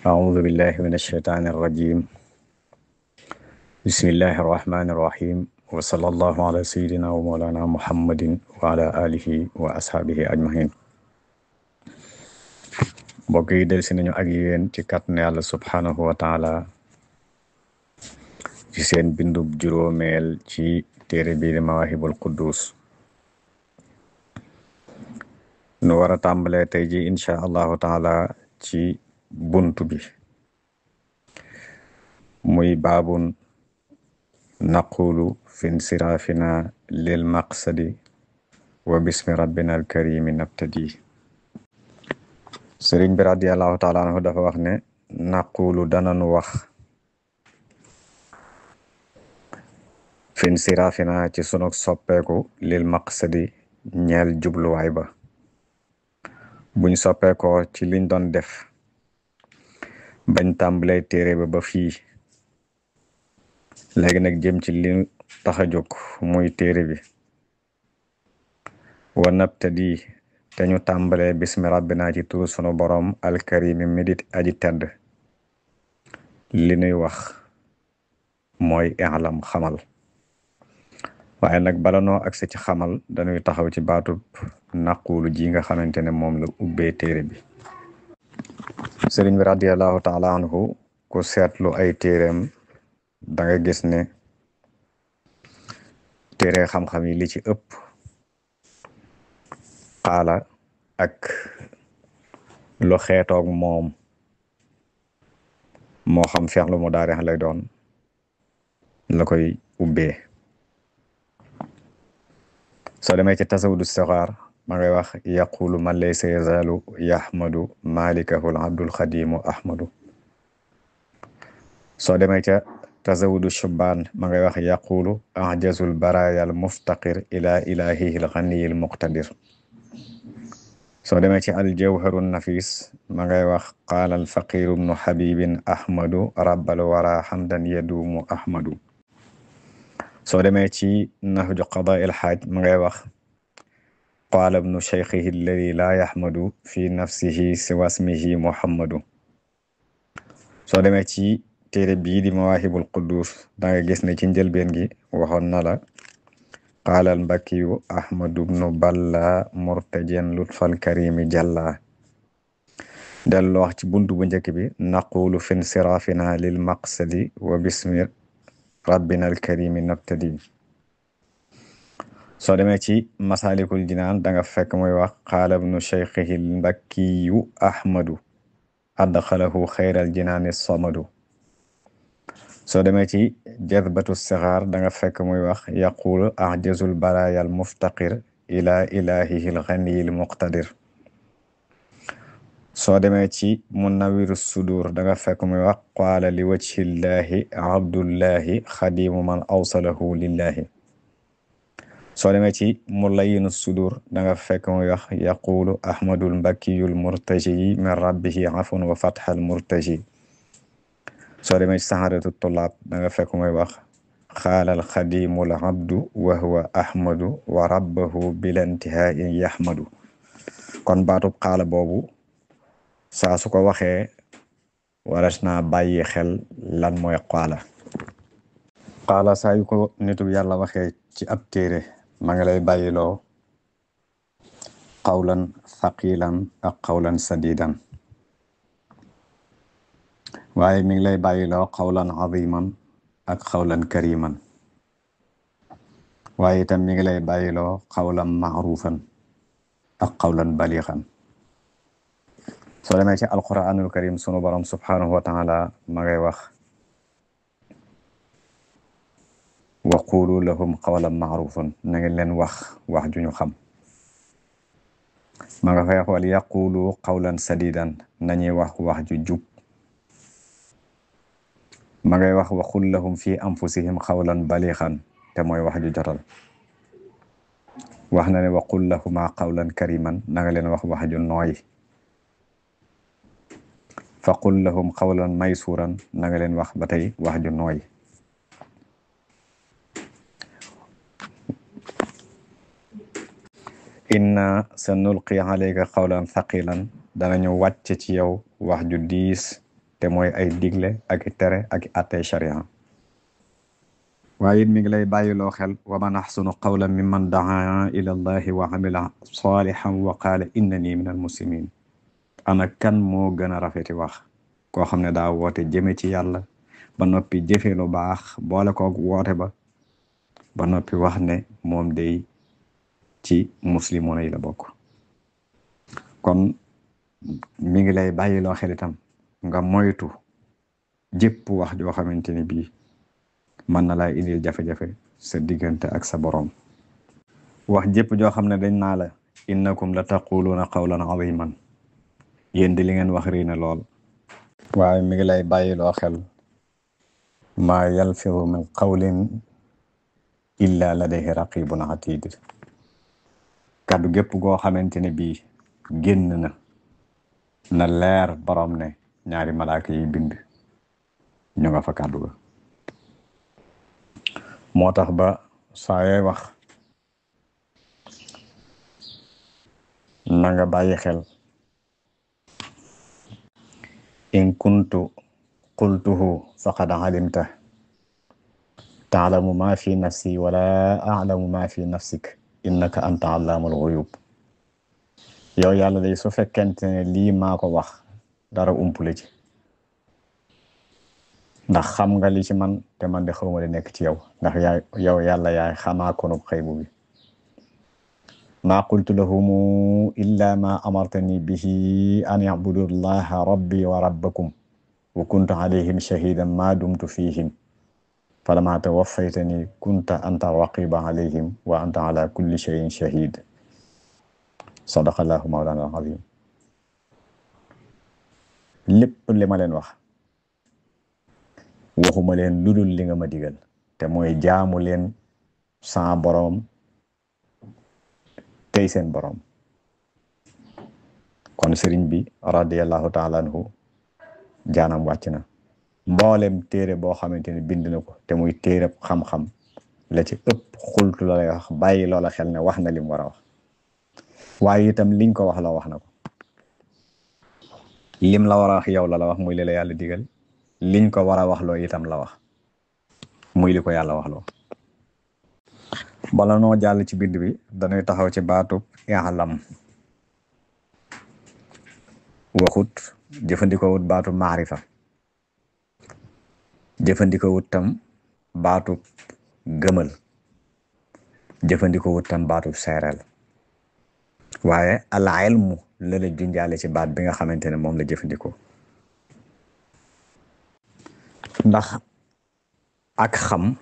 أعوذ بالله من الشيطان الرجيم بسم الله الرحمن الرحيم وصلى الله على سيدنا ومولانا محمد وعلى آله وأصحابه أجمعين mbokk yi del si nañu ak yéen ci kàttanu Yàlla subhanahu wa taala ci seen bindub juróomeel ci téere bii di Mawahibul Quddus nu war a tàmbalee tey ji insha allahu taala ci buntu bi muy baabun naqulu fi insirafina lil maqsadi wa bismi rabbina al karimi nabtadi sëriñ bi radiallahu taala anhu dafa wax ne naqulu dananu wax fi insirafina ci sunug soppeeku lil maqsadi ñeel jubluwaay ba buñ soppeekoo ci liñ doon def bañ tàmbalee téere ba fii léegi nag jëm ci li tax a jóg muy téere bi wa nabtadi te ñu tàmbalee bismi rabbina ci turu sunu borom alkarimi midit aji tedd li nuy wax mooy i'lam xamal waaye nag bala noo agsi ci xamal dañuy taxaw ci baatub naqulu ji nga xamante ne moom la ubbee téere bi sëriñ bi radiallahu taala anhu ku seetlu ay téereem da nga gis ne téere xam-xam yi li ci ëpp xaala ak lu xeetoog moom moo xam fi'lu mudaari' lay doon la koy ubbee soo demee ci tasawudu sixaar ma ngay wax yaqulu man laysa yazaalu yahmadu malikahu al abdul xadimu ahmadu soo demee ca tasawudu shubaan ma ngay wax yaqulu ajazul baraya al muftaqir ila ilahihi al ghaniyi al muqtadir soo demee ci al jawharu nafis ma ngay wax qaala al faqiru ibnu habibin ahmadu rabbal wara hamdan yadumu ahmadu soo demee ci nahju qadaa il xaaj ma ngay wax qaala ibnu shaykhihi alladi laa yaxmadu fi nafsihi siwa ismihi muhammadu soo demee ci téere bii di Mawahibul Quddus da nga gis ne ci njëlbeen gi waxoon na la qaala al mbakiyu ahmadu bnu balla murtajen lutfal karimi jalla dellu wax ci buntu bu njëkk bi naqulu fi insirafina lil maqsadi wa bismi rabbina al karimi nabtadi soo demee ci masalikul jinaan da nga fekk muy wax qaala ibnu shaykhihi al mbakiyu ahmadu adxalahu xayral jinaani somadu soo demee ci jazbatu sixaar da nga fekk muy wax yaqulu ajazul baraya al muftaqir ila ilahihi al ghaniyi al muqtadir soo demee ci munawiru sudur da nga fekk muy wax qaala li wajhillahi abdullahi xadimu man awsalahu lillahi soo demee ci mulayinu sudur da nga fekk muy wax yaqulu ahmadul mbakiyul murtaji min rabbihi afun wa fathal murtaji soo demee ci saxaaratu tulaab da nga fekk muy wax xaalal xadimul abdu wa huwa ahmadu wa rabbahu bilantihaai yahmadu kon baatub xaala boobu saa su ko waxee waras naa bàyyi xel lan mooy xaala saa yu ko nitu yàlla waxee ci ab téere ma ngi lay bàyyiloo qawlan faqilan ak qawlan sadidan waaye mi ngi lay bàyyiloo qawlan aziman ak qawlan kariman waaye itam mi ngi lay bàyyiloo qawlan maarufan ak qawlan balixan soo demee ci alquranul karim sunu borom subhanahu wa taala ma ngay wax wa qulu lahum qawlan maarufan na ngeen leen wax ju ñu xam ma nga fay wax wal yaqulu qawlan sadidan nañuy wax ju jub ma ngay wax wa qul lahum fi anfusihim qawlan balixan te mooy wax ju jotal wax na ne wa qul lahuma qawlan kariman na nga leen wax ju nooy fa qul lahum qawlan maysuran na nga leen wax ba tey wax ju nooy inna sa nulqi alayka qawlan thaqilan danañu wàcc ci yow wax ju diis te mooy ay digle ak i tere ak i attey sharia waaye it mi ngi lay bàyyiloo xel wa man axsanu qawlan mimman daa ila allahi wa amila salihan wa qaala innani min al muslimin ana kan moo gën a rafeti wax koo xam ne daa woote jëme ci yàlla ba noppi jëfe lu baax boole koog woote ba noppi wax ne moom day ci muslimoon yi la bokk kon mi ngi lay bàyyiloo xel itam nga moytu jëpp wax joo xamante ni bii mën na laa indil jafe-jafe sa diggante ak sa boroom wax jëpp joo xam ne dañ naa la innakum la taquluuna qawlan aziman yéen di li ngeen wax rii na lool waaye mi ngi lay bàyyiloo xel maa yalfidu min qawlin illa ladayhi raqibun atid kàddu gépp goo xamante ne bii génn na leer boroom ne ñaari malaaka yi bind ñu nga fa kàddu ga moo tax ba saa yooy wax na nga bàyyi xel in kuntu qultuhu faqad alimta taalamu ma fi nafsi wala alamu ma fi nafsik innaka anta allaamul ghuyub yow yàlla day su fekkente ne lii maa ko wax dara umpule ci ndax xam nga li ci man te man de xawma li nekk ci yow ndax yow yàlla yaay xamaa konub xaybu bi maa qultu lahum illa ma amartani bihi an ya'budu allaha rabbi wa rabbakum wa kuntu alayhim shahidan ma dumtu fihim falamma tawaffaytani kunta anta raqiba alayhim wa anta ala kulli shay'in shahid sadaqallahu mawlana al-azim lépp li ma leen wax waxuma leen ludul li nga ma digal te mooy jaamu leen sa boroom tey seen boroom kon sëriñ bi radiyallahu taala anhu jaanam wàcc na mboolem téere boo xamante ne bind na ko te muy téere xam-xam la ci ëpp xultu la lay wax bàyyi loola xel ne wax na lim war a wax waaye itam liñ ko wax la wax na ko lim la war a wax yow la wax muy li la yàlla digal liñ ko war a wax loo itam la wax muy li ko yàlla wax loo bala noo jàll ci bind bi dañuy taxaw ci baatub i'lam waxut jëfandikoo wut baatub maarifa jëfandikoo wut tam baatub gëmal jëfandikoo wut tam baatub seereel waaye al ilmu la la junjaale ci baat bi nga xamante ne moom la jëfandikoo ndax ak xam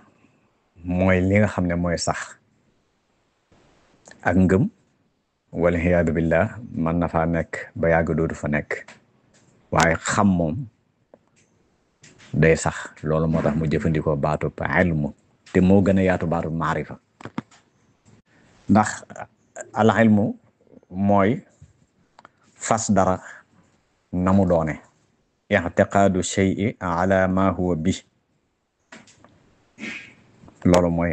mooy li nga xam ne mooy sax ak ngëm wala xiyaadu billah mën na faa nekk ba yàgg dootu fa nekk waaye xam moom day sax loolu moo tax mu jëfandikoo baatu ilmu te moo gën a yaatu baatu maarifa ndax al ilmu mooy fas dara na mu doone i'tiqaadu shay'i ala ma huwa bi loolu mooy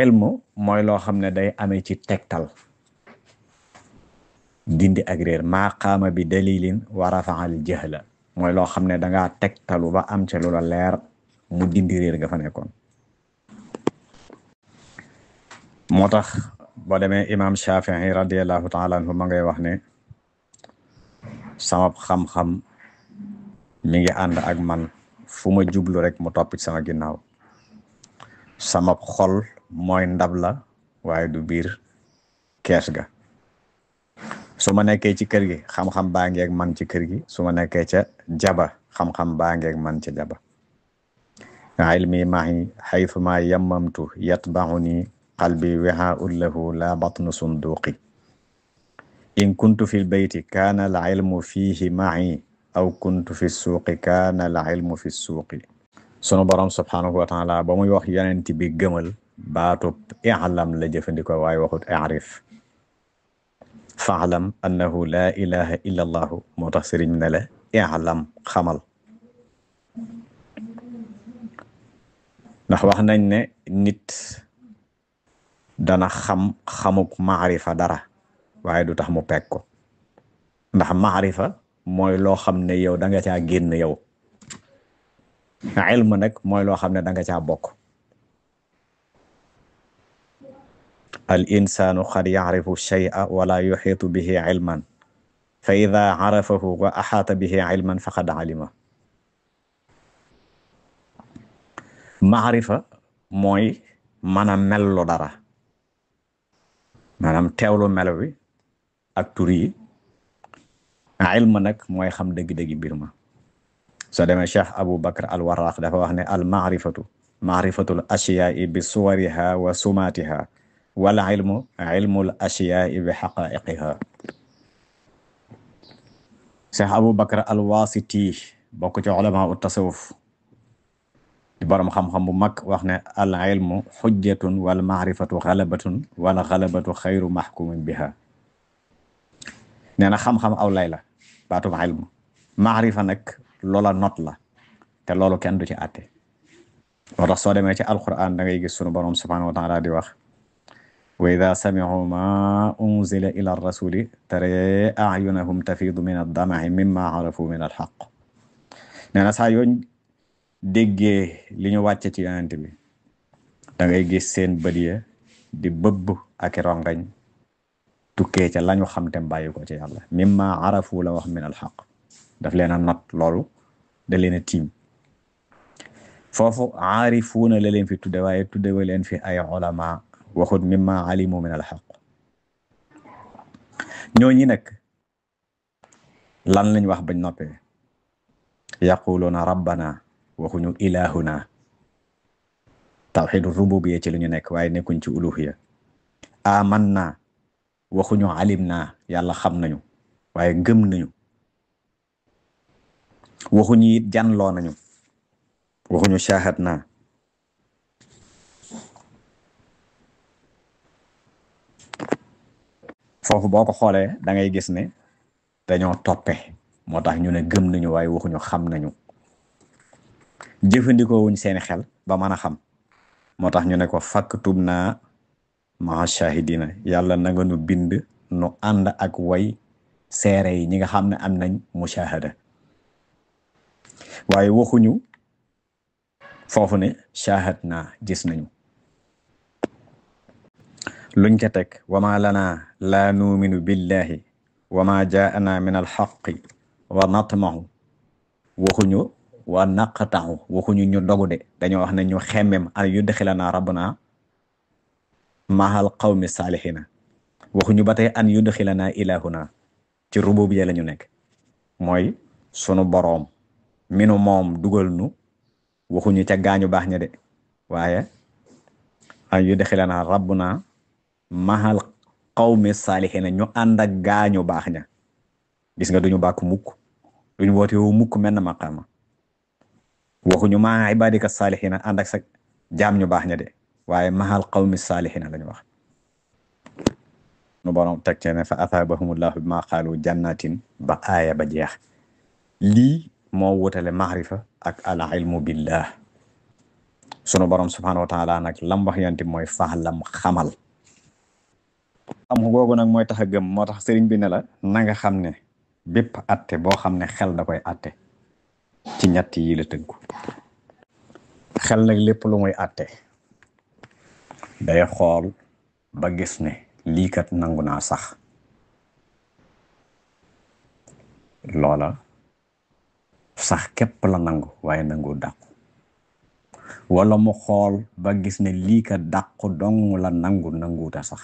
ilmu mooy loo xam ne day amee ci tegtal dindi ak réer maa qaama bi dalilin wa rafa'a al jahla mooy loo xam ne dangaa tegtalu ba am ca lu la leer mu dindi réer nga fa nekkoon moo tax boo demee imam Shafi'i radiyallahu ta'ala anhu ma ngay wax ne sama xam-xam mi ngi ànd ak man fu ma jublu rek mu topp ci sama ginnaaw sama xol mooy ndab la waaye du biir kees ga su ma nekkee ci kër gi xam-xam baa ngeeg man ci kër gi su ma nekkee ca jaba xam-xam baa ngeeg man ca jaba ilmi mahi haythu ma yammamtu yatba'uni qalbi wi'a'un lahu la batnu sunduqi in kuntu fi lbeyti kaana al ilmu fihi ma'i aw kuntu fi suuqi kaana al ilmu fi suuqi sunu borom subhanahu wa taala ba muy wax yonent bi gëmal baatub i'lam la jëfandikoo waaye waxut i'rif fa'lam annahu la ilaha illa allahu moo tax sëriñ ne la i'lam xamal ndax wax nañ ne nit dana xamuk maarifa dara waaye du tax mu peg ko ndax maarifa mooy loo xam ne yow da nga caa génn yow. ilm nag mooy loo xam ne da nga caa bokk. al insanu qad yacrifu shay'a wala yuxiitu bihi ilman fa ida carafahu wa axaata bihi ilman faqad alima. maarifa mooy mën a mellu dara, maanaam teewlu melo wi ak tur yi. ilm nag mooy xam dëgg-dëgg mbir ma. soo demee Cheikh Abu Bakr al Warraq dafa wax ne al maarifatu maarifatul ashiyaai bi suwariha wa sumaatiha wal ilmu ilmul ashiyaai bi xaqaiqiha. Cheikh Abu Bakr al Wasiti bokk ci ulama u tasawuf di borom xam-xam bu mag wax ne al ilmu xujjatun wal maarifatu xalabatun wala xalabatu xayru maxkumin biha. nee na xam-xam aw lay la baatum ilmu. maarifa nag loola not la te loolu kenn du ci àtte. moo tax soo demee ci alquran da ngay gis sunu borom subhanahu wa taala di wax wa ida sami'u ma unzila ila rasuli tara a'yunahum tafidu min ad-dam'i mimma arafu min al-haqq. nee na saa yoo déggee li ñu wàcce ci yonent bi da ngay gis seen bët ya di bëbb ak rongañ tukkee ca lañu xam te bàyyi ko ci yàlla. mimma arafu la wax min al-haqq, daf leen a not loolu da leen a tiim. foofu aarifuuna la leen fi tudde waaye tudde wa leen fi ay ulama, waxut mimma alimu min al-haqq. ñooñi nag lan lañ wax bañ noppee? yaquluuna rabbana, waxuñu ilahuna. tawxidu rububiyya ci lu ñu nekk waaye nekkuñ ci uluhiyya. amanna, waxuñu alimna, yàlla xam nañu waaye gëm nañu. waxuñu it janloo nañu, waxuñu shahadna. foofu boo ko xoolee da ngay gis ne dañoo toppe, moo tax ñu ne gëm nañu waaye waxuñu xam nañu. jëfandikoo wuñ seeni xel ba mën a xam, moo tax ñu ne ko faktub naa maa shahidina, yàlla na nga nu bind nu ànd ak way seere yi ñi nga xam ne am nañ mushahada. waaye waxuñu foofu ne shahad naa gis nañu. luñ ca teg wama lana laa nuuminu billahi wama jaana min alxaqi wa natmahu, waxuñu wa naqtahu, waxuñu ñu dogu de, dañoo wax ne ñu xemmem an yudxilana rabbuna mahal qawmi salihina. waxuñu ba tey an yudxilana ilahuna, ci rububiyya la ñu nekk, mooy sunu boroom minu moom dugal nu. waxuñu ca gaañu baax ña de, waaye an yudxilana rabbuna mahal qawmi salihina, ñu ànd ak gaañu baax ña. gis nga duñu bàkk mukk, duñu woote wu mukk menn maqaama. waxuñu maa ibadika salihina ànd ak sa jaam ñu baax ña de, waaye mahal qawmi salihina lañu wax. nu borom teg ce ne fa athabahumullahu bima qaalu jannatin ba aaya ba jeex. lii moo wutale maarifa ak al ilmu billah. sunu borom subhanahu wa taala nag lam wax yanti mooy faalam xamal. xam googu nag mooy tax a gëm. moo tax sëriñ bi ne la na nga xam ne bépp atte boo xam ne xel da koy atte ci ñett yi la tënku. xel nag lépp lu muy atte day xool ba gis ne lii kat nangu naa sax, loola sax képp la nangu waaye nangu dàqu. wala mu xool ba gis ne lii kat dàqu dong la nanguuta sax.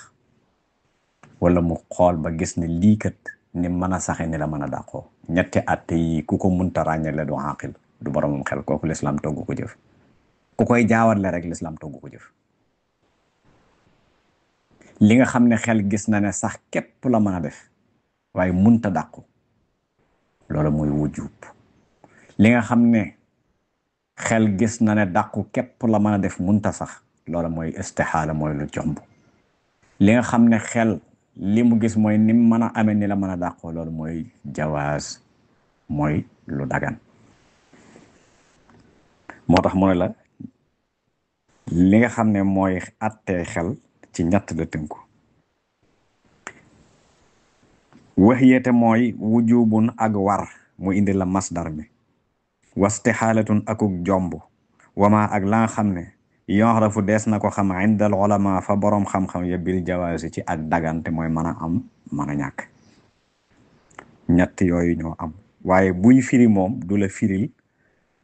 wala mu xool ba gis ne lii kat ni mën a saxe ni la mën a dàqoo. ñetti atte yi ku ko munta ràññale du aqil, du boromum xel. kooku lislaam togg ko jëf. ku koy jaawatle rek lislaam togg ko jëf. li nga xam ne xel gis na ne sax képp la mën a def waaye munta dàqu, loolu mooy wujub. li nga xam ne xel gis na ne dàqu képp la mën a def munta sax, loolu mooy istixaala, mooy lu jomb. li nga xam ne xel li mu gis mooy ni mën a amee ni la mën a dàqoo, loolu mooy jawaaz, mooy lu dagan. moo tax mu ne la li nga xam ne mooy attee xel ci ñett la tënku. waxiyate mooy wujubun ak war mu indi la masdar mi wastixaalatun akuk jomb wama ak la nga xam ne yoxrafu dees na ko xam indal ulama fa boroom xam-xam ya bil jawaasi ci ak dagante mooy mën a am mën a ñàkk ñett yooyu ñoo am waaye buy firi moom du la firil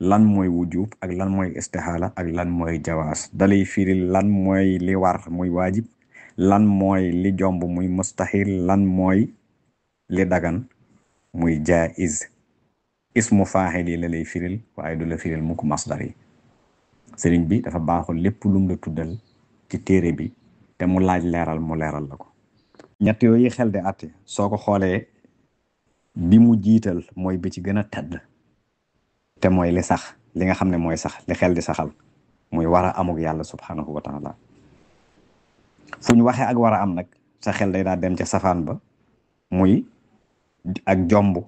lan mooy wujub ak lan mooy istixaala ak lan mooy jawaas dalay firil lan mooy li war muy waajib lan mooy li jomb muy mustaxil lan mooy li dagan muy jaiz ismu faaxil yi la lay firil waaye du la firil mukk masdar yi sëriñ bi dafa baaxul lépp lum la tuddal ci téere bi te mu laaj leeral mu leeral la ko ñett yooyu xel di àtte soo ko xoolee bi mu jiital mooy bi ci gën a tedd te mooy li sax li nga xam ne mooy sax li xel di saxal muy war a amuk yàlla subhanahu wa taala fu ñu waxee ak war a am nag sa xel day daa dem ca safaan ba muy ak jomb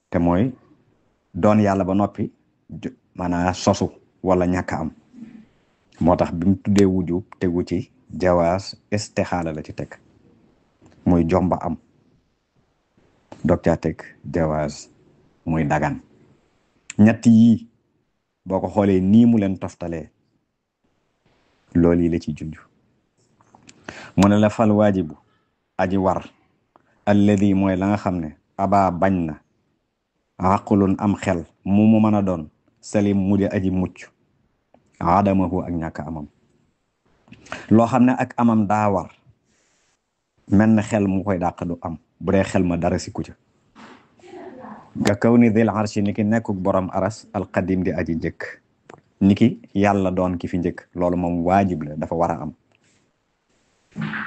te mooy doon yàlla ba noppi maanaam sosu wala ñàkk am moo tax bi mu tuddee wujub tegu ci jawaas istixaala la ci teg muy jomba am dog caa teg jawaas muy dagan ñett yii boo ko xoolee nii mu leen toftalee loolu yi la ci junj mu ne la fal waajibu aji war alladi mooy la nga xam ne aba bañ na aqlun am xel mu mën a doon salim mu di aji mucc adamahu ak ñàkk amam loo xam ne ak amam daa war mel na xel mu koy dàq du am bu dee xel ma dara si ku ca ga kaw ni dil arshi ni ki nekkuk borom aras alqadim di aji njëkk ni ki yàlla doon ki fi njëkk loolu moom waajib la dafa war a am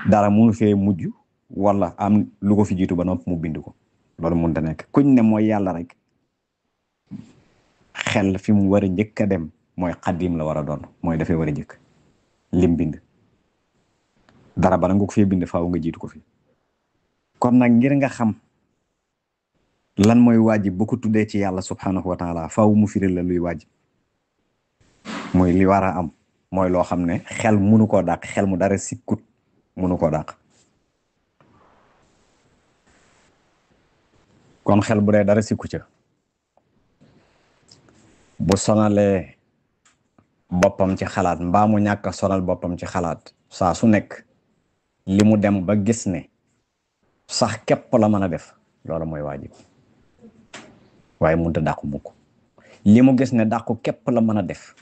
dara munu fee mujj wala am lu ko fi jiitu ba nopp mu bind ko loolu mun ta nekk kuñ ne mooy yàlla rek xel fi mu war a njëkk a dem mooy xadim la war a doon mooy dafay war a njëkk lim bind dara bala nga ko fee bind faaw nga jiitu ko fi kon nag ngir nga xam lan mooy waajib bu ko tuddee ci yàlla subhanahu wa taala faaw mu firil la luy waajib mooy li war a am mooy loo xam ne xel munu koo dàq xel mu dara sikkut munu koo dàq kon xel bu dee dara sikku ca bu sonalee boppam ci xalaat mbaa mu ñàkk a sonal boppam ci xalaat saa su nekk li mu dem ba gis ne sax képp la mën a def loolu mooy waajib waaye munta dàqu mukk li mu gis ne dàqu képp la mën a def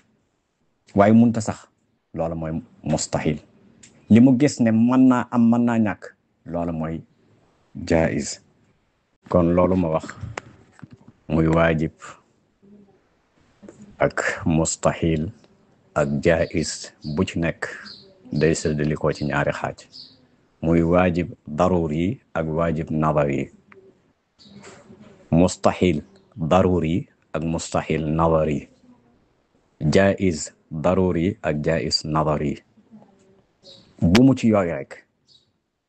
waaye munta sax loolu mooy mustahil li mu gis ne mën naa am mën naa ñàkk loolu mooy jaiz kon loolu ma wax muy waajib ak mustahil ak jaiz bu ci nekk day séddali ko ci ñaari xaaj muy waajib daruri ak waajib nadari mustahil daruri ak mustahil nadari jaiz daruri ak jaiz nadari bu mu ci yooyu rek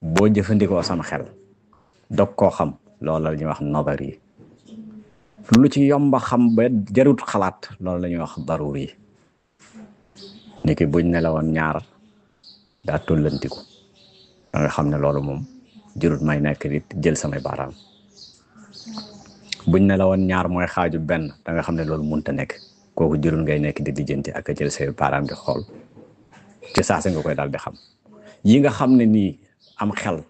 boo jëfandikoo sam xel dog koo xam loolu la ñuy wax nadari lu ci yomba xam ba jarut xalaat loolu la ñuy wax daruri niki buñ ne la woon ñaar daa tollantiku da nga xam ne loolu moom jarut may nekk nit jël samay baaraam buñ ne la woon ñaar mooy xaaju benn da nga xam ne loolu munta nekk kooku jarut ngay nekk di lijjanti ak a jël say baaraam di xool ci saa si nga koy daal di xam yi nga xam ne nii am xel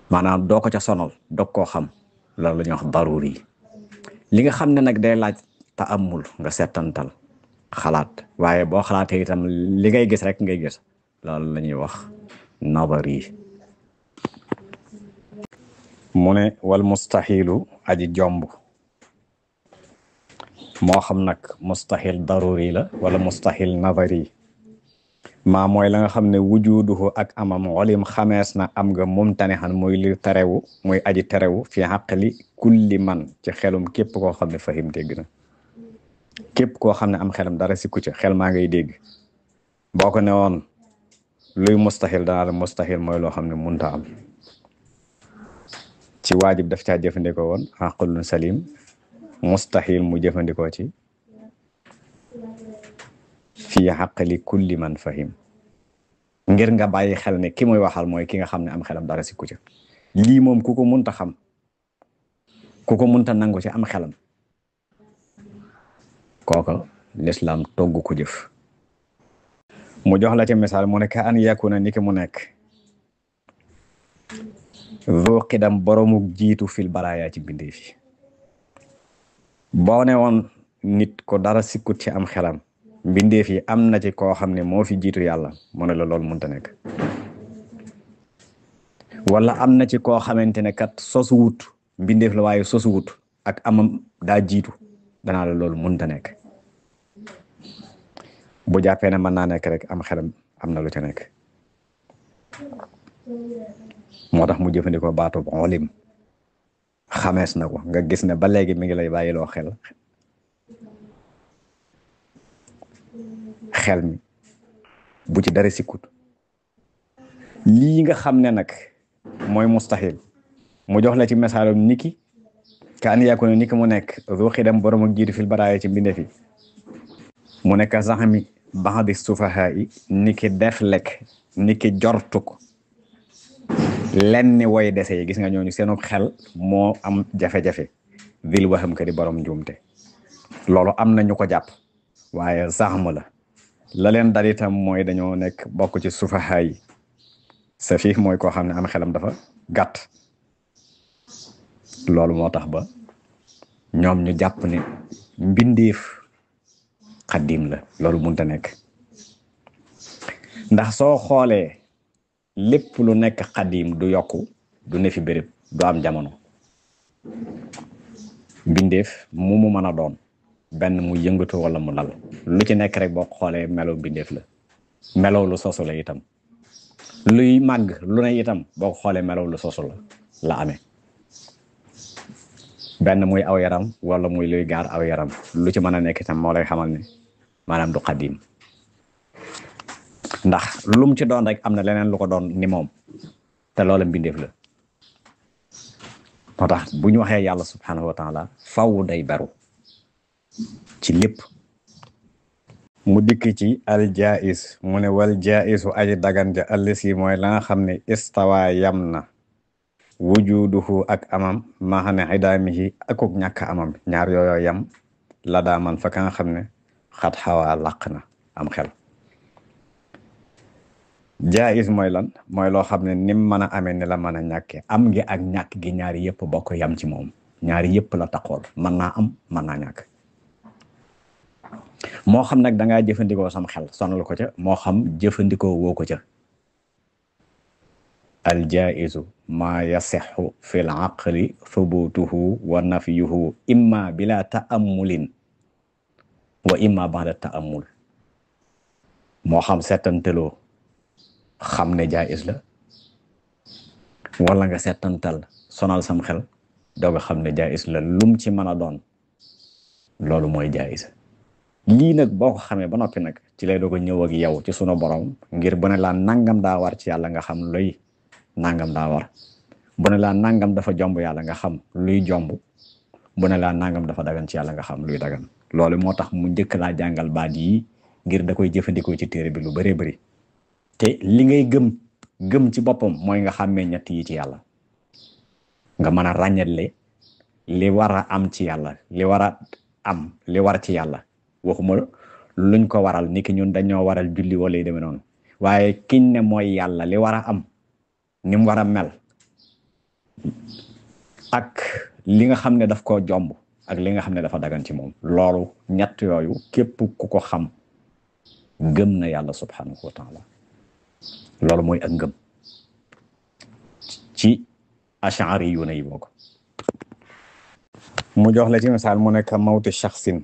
maanaam doo ko ca sonal dog koo xam loolu la ñuy wax daruri li nga xam ne nag day laaj ta'ammul nga settantal xalaat waaye boo xalaatee itam li ngay gis rek ngay gis loolu la ñuy wax nadari mu ne wal mustaxilu aji jomb moo xam nag mustahil daruri la wala mustahil nadari maa mooy la nga xam ne wujuduhu ak amam walim xamees na am nga mumtanixan muy li terewu muy aji terewu fi xaqli kulli man ci xelum képp koo xam ne fahim dégg na képp koo xam ne am xelam dara sikku ci xel maa ngay dégg boo ko ne woon luy mustahil danaa la mustahil mooy loo xam ne munta am ci waajib daf caa jëfandikoo woon aqlun salim mustahil mu jëfandikoo ci fii xaqali kulli man fahim ngir nga bàyyi xel ne ki muy waxal mooy ki nga xam ne am xelam dara sikku ca lii moom ku ko munta xam ku ko munta nangu ci am xelam kooka lislaam togg ko jëf mu jox la ci misaal mu ne ka an yakuna ni ki mu nekk zo xidam boroomu jiitu fil baraaya ci bindee fi boo ne woon nit ko dara sikkut ci am xelam mbindeef yi am na ci koo xam ne moo fi jiitu yàlla mu ne la loolu mënta nekk wala am na ci koo xamante ne kat sosu wut mbindeef la waaye sosu wut ak amam daa jiitu danaa la loolu mënta nekk bu jàppee ne mën naa nekk rek am xelam am na lu ca nekk moo tax mu jëfandikoo baatu olim xamees na ko nga gis ne ba léegi mi ngi lay bàyyiloo xel mi bu ci dara sikkut lii nga xam ne nag mooy mustahil mu jox la ci misaalum niki ka an yakuna niki mu nekk zu xidam borom ak jiitu fil baraaya ci mbindeef yi mu nekk saxami ba'di sufahaa yi niki def lekk niki jortuk lenn way dese yi gis nga ñooñu seenu xel moo am jafe-jafe vil waxam ka di borom njuumte loolu am na ñu ko jàpp waaye saxma la leen dal itam mooy dañoo nekk bokk ci sufahaa yi safih mooy koo xam ne am xelam dafa gàtt loolu moo tax ba ñoom ñu jàpp ne mbindeef xaddim la loolu mënta nekk ndax soo xoolee lépp lu nekk xaddim du yokku du ne fi béréb du am jamono mbindeef mu mën a doon benn mu yëngatu wala mu lal lu ci nekk rek boo xoolee melo mbindeef la melo lu sosu la itam luy màgg lu ne itam boo xoolee melo lu sosu la amee benn muy aw yaram wala muy luy gaar aw yaram lu ci mën a nekk itam moo lay xamal ne maanaam du xaddim ndax lum ci doon rek am na leneen lu ko doon ni moom te loola mbindeef la moo tax bu ñu waxee yàlla subhanahu wa taala faw day beru ci lépp mu dikk ci al jaiz mu ne wal jaizu aji dagan ja allisi mooy la nga xam ne istawa yam na wujuduhu ak amam maa xam ne idaamihi akuk ñàkk amam ñaar yooyo yam la daa man fa ka nga xam ne xat xawaa làq na am xel jaiz mooy lan mooy loo xam ne nim mën a amee ni la mën a ñàkke am gi ak ñàkk gi ñaari yëpp bokk yam ci moom ñaari yëpp la taxool mën naa am mën naa ñàkk moo xam nag dangaa jëfandikoo sam xel sonal ko ca moo xam jëfandikoo woo ko ca al jaizu maa yasixu fi l aqli thubutuhu wa nafyuhu imma bila ta'ammulin wa imma ba'da ta'ammul moo xam settanteloo xam ne jaiz la wala nga settantal sonal sam xel dooga xam ne jaiz la lum ci mën a doon loolu mooy jaiz lii nag boo ko xamee ba noppi nag ci lay doog a ñëw ak yow ci sunu borom ngir bu ne laa nangam daa war ci yàlla nga xam luy nangam daa war bu ne laa nangam dafa jomb yàlla nga xam luy jomb bu ne laa nangam dafa dagan ci yàlla nga xam luy dagan loolu moo tax mu njëkk laa jàngal baat yi ngir da koy jëfandikoo ci téere bi lu bëree bëri te li ngay gëm ci boppam mooy nga xàmmee ñett yi ci yàlla nga mën a ràññetle li war a am ci yàlla li war a am li war ci yàlla waxuma luñ ko waral ni ki ñun dañoo waral julli wala yu demee noonu waaye kiñ ne mooy yàlla li war a am ni mu war a mel ak li nga xam ne daf koo jomb ak li nga xam ne dafa dagan ci moom loolu ñett yooyu képp ku ko xam gëm na yàlla subhanahu wa taala loolu mooy ak ngëm ci ash'ari yu ne yi boo ko mu jox la ci misaal mu nekk mawti shaxsin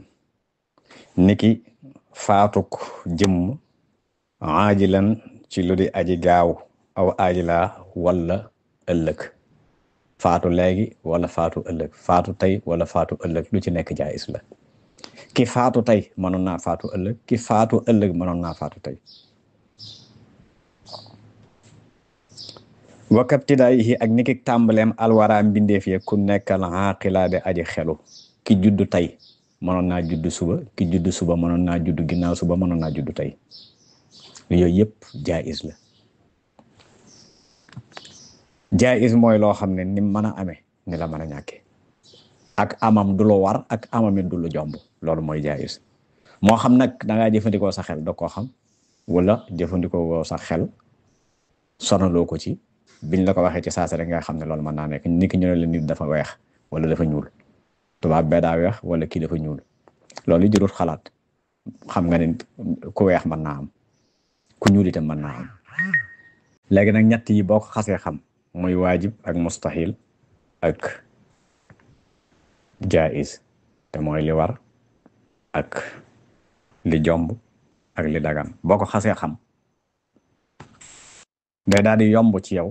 niki faatuk jëmm aajilan ci lu di aji gaaw aw aajila wala ëllëg faatu léegi wala faatu ëllëg faatu tey wala faatu ëllëg lu ci nekk jaayis la ki faatu tey mënoon naa faatu ëllëg ki faatu ëllëg mënoon naa faatu tey wakabtidaayi ak niki tàmbaleem alwara mbindeef ye ku nekkal aqilaa de aji xelu ki juddu tey mënoon naa juddu suba ki juddu suba mënoon naa juddu ginnaaw suba mënoon naa juddu tey yooyu yëpp jaayis la jaiz mooy loo xam ne ni mën a amee ni la mën a ñàkkee ak amam du lu war ak amamit du lu jomb loolu mooy jaiz moo xam nag da ngaa jëfandikoo sa xel da koo xam wala jëfandikoo sa xel sonaloo ko ci biñ la ko waxee ci saasa rek nga xam ne loolu mën naa nekk ni ki ñu ne la nit dafa weex wala dafa ñuul tubaab bee daa weex wala kii dafa ñuul loolu jërut xalaat xam nga ne ku weex mën naa am ku ñuul itam mën naa am léegi nag ñett yi boo ko xasee xam muy waajib ak mustahil ak jaiz te mooy li war ak li jomb ak li dagan boo ko xasee xam day daal di yomb ci yow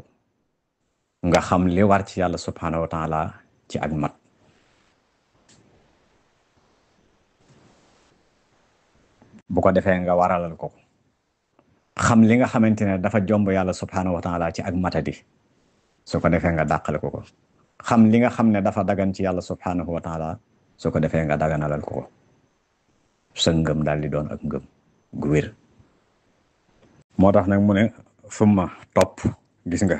nga xam li war ci yàlla subhanahu wa taala ci ak mat bu ko defee nga waralal ko xam li nga xamante ne dafa jomb yàlla subhanahu wa taala ci ak matadi su ko defee nga dàqale ko xam li nga xam ne dafa dagan ci yàlla subhanahu wa taala su ko defee nga daganalal ko sa ngëm daal di doon ak ngëm gu wér moo tax nag mu ne summa topp gis nga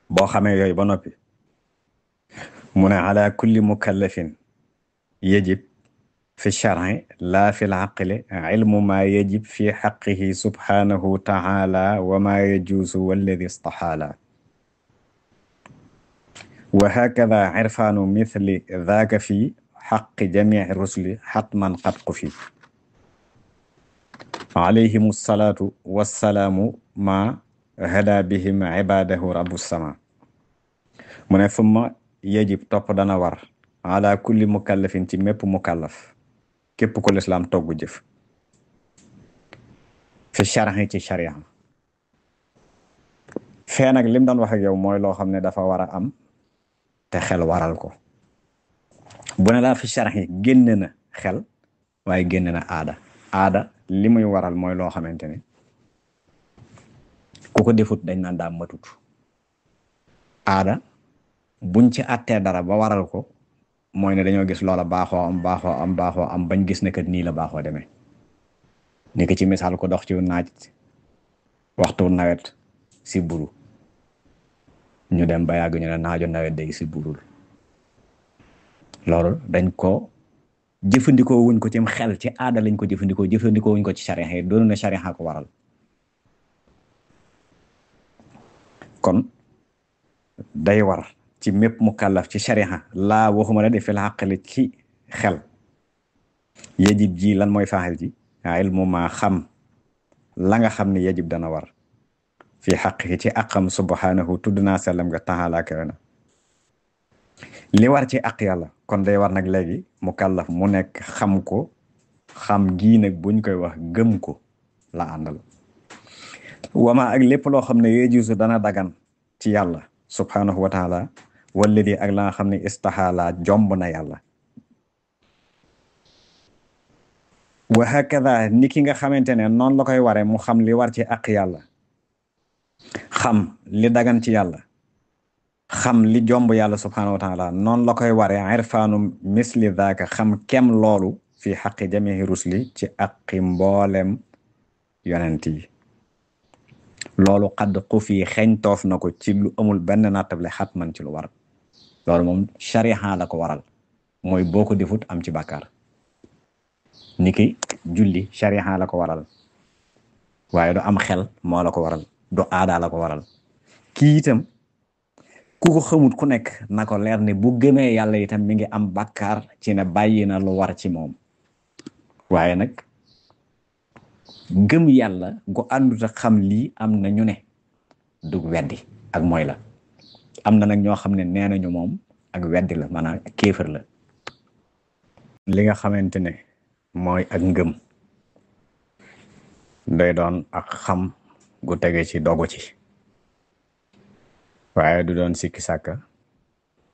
boo xamee yooyu ba noppi mu ne ala kulli mukallafin yajib fi shar'i laa fi l-aqli ilmu ma yajib fi haqqihi subhanahu ta'ala wa ma yajuzu walladi istahala wa hakadha irfanu mithli dhaka fi haqqi jami'i rusuli hatman qad qufi alayhim salatu wassalamu ma hada bihim ibadahu rabbus sama mu ne summa yajib topp dana war ala kulli mukallafin ci mépp mukallaf képp ko lislaam togg jëf fi sharhi ci sharia fee nag lim doon wax ak yow mooy loo xam ne dafa war a am te xel waral ko bu ne laa fi sharhi génne na xel waaye génne na aada li muy waral mooy loo xamante ne ku ko defut dañ naan daa matut aada buñ ci àttee dara ba waral ko mooy ne dañoo gis loola baaxoo am bañ gis ne kat nii la baaxoo demee ni ko ci misaal ko dox ci naaj waxtu nawet si buru ñu dem ba yàgg ñu ne naaju nawet day si burul loolu dañ ko jëfandikoo wuñ ko ci xel ci aada lañ ko jëfandikoo wuñ ko ci sharia yi doonu na sharia ko waral kon day war ci mépp mukallaf ci sharia laa waxuma la defee la xaqali ci xel yajib ji lan mooy faaxel ji ilmu ma xam la nga xam ne yajib dana war fi xaqi ci aqam subhanahu tudd naa sellam nga taxalaa kawe na li war ci aq yàlla kon day war nag léegi mukallaf mu nekk xam ko xam gii nag buñ koy wax gëm ko la àndal wama ak lépp loo xam ne yejusu dana dagan ci yàlla subhanahu wa taala walladi ak la nga xam ne istahala jomb na yàlla wa hakada ni ki nga xamante ne noonu la koy ware mu xam li war ci aq yàlla xam li dagan ci yàlla xam li jomb yàlla subhanahu wa taala noonu la koy ware irfaanu misli daaka xam kem loolu fi xaqi jamihi rusli ci aqi mboolem yonent yi loolu xadd xufi xeñ toof na ko ci lu amul benn nattable xat man ci lu war loolu moom shariha la ko waral mooy boo ko defut am ci bàkkaar niki julli shariha la ko waral waaye du am xel moo la ko waral du aada la ko waral kii itam ku ko xamut ku nekk na ko leer ne bu gëmee yàlla itam mi ngi am bàkkaar ci ne bàyyi na lu war ci moom waaye nag gëm yàlla gu àndut ak xam lii am na ñu ne du weddi ak mooy la am na nag ñoo xam ne nee nañu moom ak weddi la maanaam kéefër la li nga xamante ne mooy ak ngëm day doon ak xam gu tege ci dogu ci waaye du doon sikki sàkka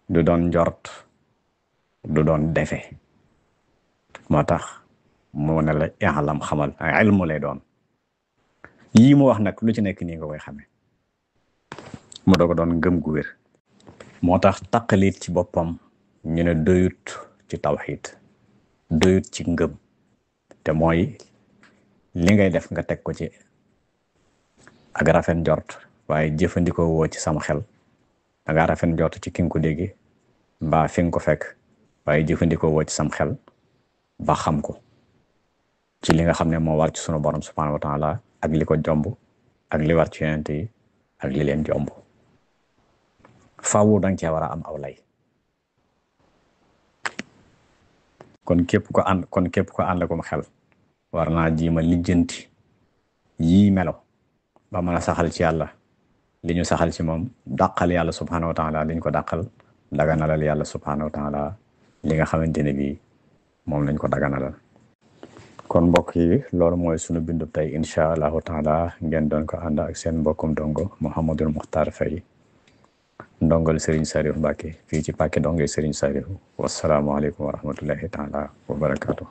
du doon njort du doon defe moo tax moo ne la i'lam xamal ay ilmu lay doon yii mu wax nag lu ci nekk nii nga koy xamee mu doog doon ngëm gu wér moo tax taqalit ci boppam ñu ne doyut ci tawxiid doyut ci ngëm te mooy li ngay def nga teg ko ci ak rafet njort waaye jëfandikoo woo ci sama xel da ngaa rafet njort ci ki nga ko dégg mbaa fi nga ko fekk waaye jëfandikoo woo ci sam xel ba xam ko ci li nga xam ne moo war ci sunu borom subhanahu wa taala ak li ko jomb ak li war ci yonent yi ak li leen jomb faawu danga cee war a am aw lay kon képp ko ànd ko xel war naa jiima lijjanti yii melo ba mën a saxal ci yàlla li ñu saxal ci moom dàqal yàlla subhanahu wa taala liñ ko dàqal daganalal yàlla subhanahu wa taala li nga xamante ne bii moom lañ ko daganalal. kon mbokk yi loolu mooy sunu bindu tey incha allahu taala ngeen doon ko ànd ak seen mbokkum dongo Mouhamadul Muxtaar Faye ndongal Serigne Saliou Mbacké fii ci Pàkki Dongoy Serigne Saliou wasalaamualeykum wa rahmatullahi taala wa barakaatu.